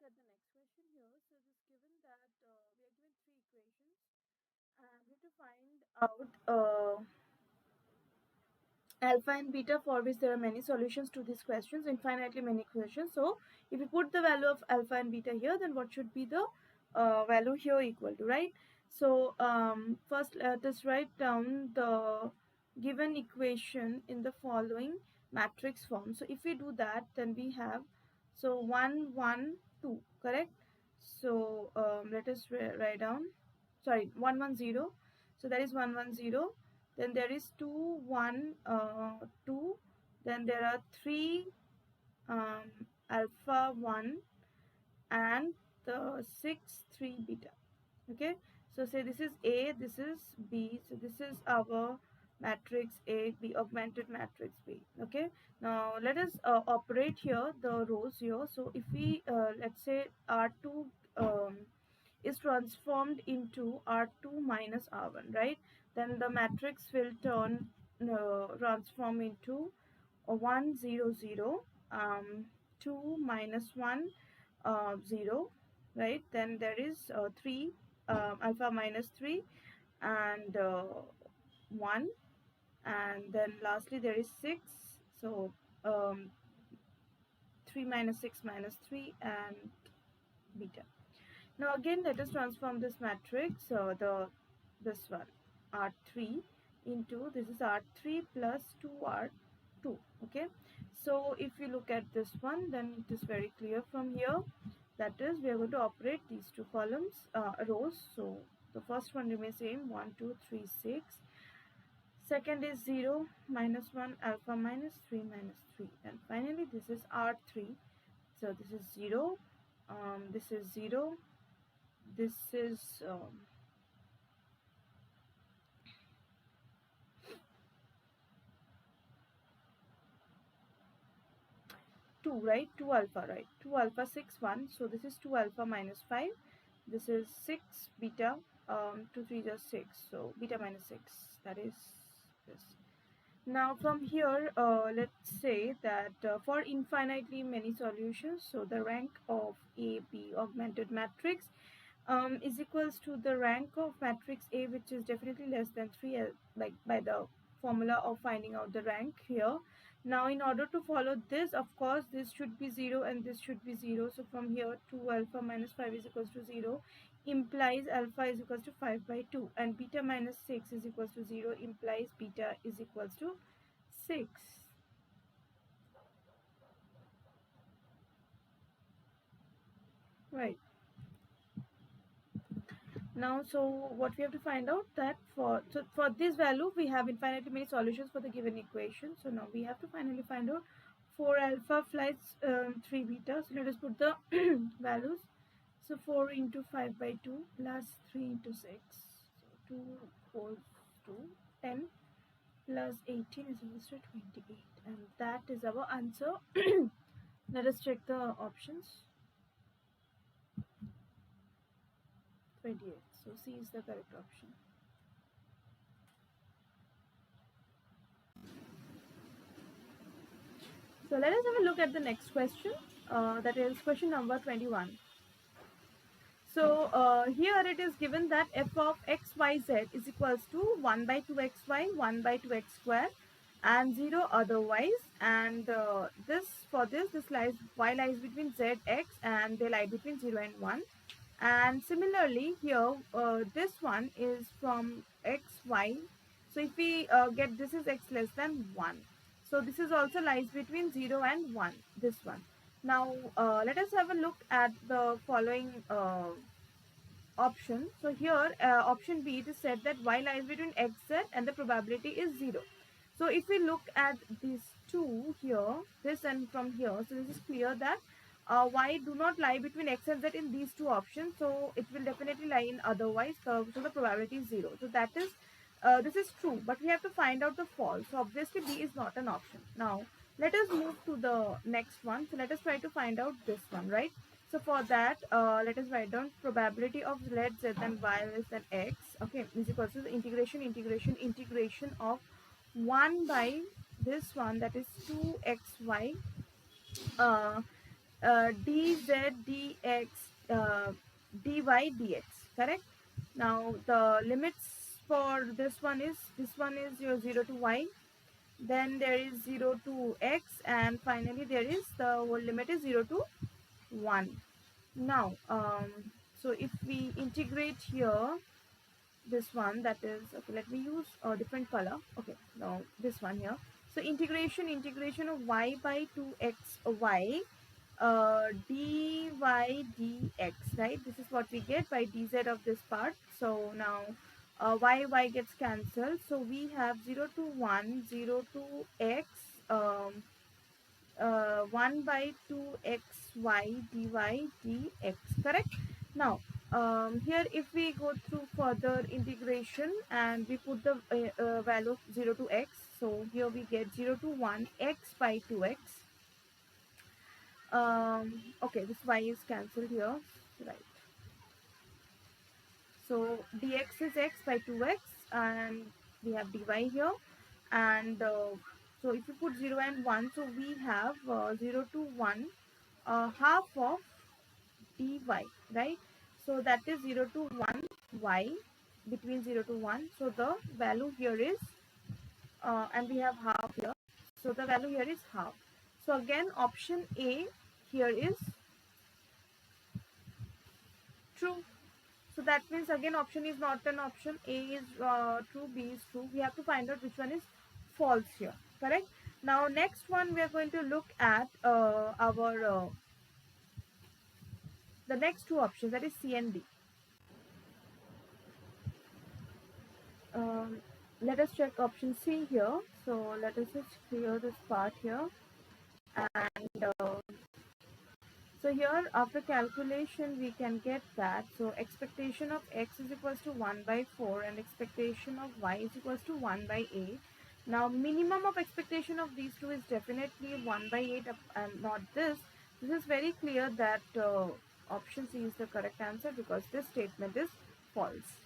at the next question here. So it is given that we are given three equations and we have to find out alpha and beta, for which there are many solutions to these questions, infinitely many questions. So if you put the value of alpha and beta here, then what should be the value here equal to, right? So first let us write down the given equation in the following matrix form. So if we do that, then we have, so 1 1 2, correct? So let us write down, sorry, 1 1 0. So that is 1 1 0. Then there is 2 1 2. Then there are 3 alpha 1 and the 6 3 beta. Okay, so say this is A, this is B, so this is our matrix A, B, augmented matrix B. Okay, now let us operate here the rows here. So if we let's say R2 is transformed into R2 minus R1, right? Then the matrix will transform into 1 0 0, 2 minus 1 0, right? Then there is 3 alpha minus 3 and 1, and then lastly there is 6. So 3 minus 6 minus 3 and beta. Now again let us transform this matrix, this one R3 into, this is R3 plus 2R2. Okay, so if we look at this one, then it is very clear from here, that is we are going to operate these two columns, rows. So the first one remains same, 1 2 3 6. Second is 0 minus 1 alpha minus 3 minus 3, and finally this is R3. So this is 0, this is 0, this is 2, right? 2 alpha, right? 2 alpha 6 1. So this is 2 alpha minus 5. This is 6 beta. 2 3 is 6. So beta minus 6. That is this. Now from here, let's say that for infinitely many solutions, so the rank of A, B augmented matrix is equals to the rank of matrix A, which is definitely less than 3, like by the formula of finding out the rank here. Now in order to follow this, of course this should be 0 and this should be 0. So from here 2 alpha minus 5 is equals to 0 implies alpha is equals to 5 by 2, and beta minus 6 is equals to 0 implies beta is equals to 6. Right. Now, so what we have to find out, that for this value we have infinitely many solutions for the given equation. So now we have to finally find out 4 alpha plus 3 beta. So let us put the values. So 4 into 5 by 2 plus 3 into 6. So 2 goes to 10 plus 18 is equals to 28, and that is our answer. Let us check the options. 28. So C is the correct option. So let us have a look at the next question. That is question number 21. So here it is given that f of xyz is equals to 1 by 2xy, 1 by 2x square, and 0 otherwise. And this lies, y lies between zx, and they lie between 0 and 1. And similarly here, this one is from xy. So if we get this is x less than 1. So this is also lies between 0 and 1, this one. Now let us have a look at the following option. So here option B, it is said that y lies between xz and the probability is 0. So if we look at these two here, this and from here, so this is clear that y do not lie between x and z in these two options. So it will definitely lie in otherwise. So the probability is 0. So that is this is true, but we have to find out the false. So obviously B is not an option. Now let us move to the next one. So let us try to find out this one, right? So for that, let us write down probability of let z and y less than x. Okay, is equal to the integration of 1 by this one, that is 2xy dz dx dy dx, correct? Now the limits for this one is your 0 to y, then there is 0 to x, and finally there is the whole limit is 0 to 1. Now so if we integrate here this one, that is, okay, let me use a different color. Okay, now this one here. So integration of y by 2xy dy dx, right? This is what we get by dz of this part. So now y gets cancelled, so we have 0 to 1, 0 to x, 1 by 2xy dy dx, correct? Now here if we go through further integration and we put the value of 0 to x, so here we get 0 to 1 x by 2x. Okay, this y is cancelled here, right? So dx is x by 2x, and we have dy here, and so if you put 0 and 1, so we have 0 to 1 half of dy, right? So that is 0 to 1 y, between 0 to 1. So the value here is and we have half here, so the value here is half. So again option A here is true. So that means again option is not an option. A is true, B is true. We have to find out which one is false here, correct? Now next one we are going to look at our the next two options, that is C and D. Um, let us check option C here. So let us just clear this part here, and so here after calculation we can get that. So expectation of x is equals to 1 by 4 and expectation of y is equals to 1 by 8. Now minimum of expectation of these two is definitely 1 by 8 and not this. This is very clear that option C is the correct answer because this statement is false.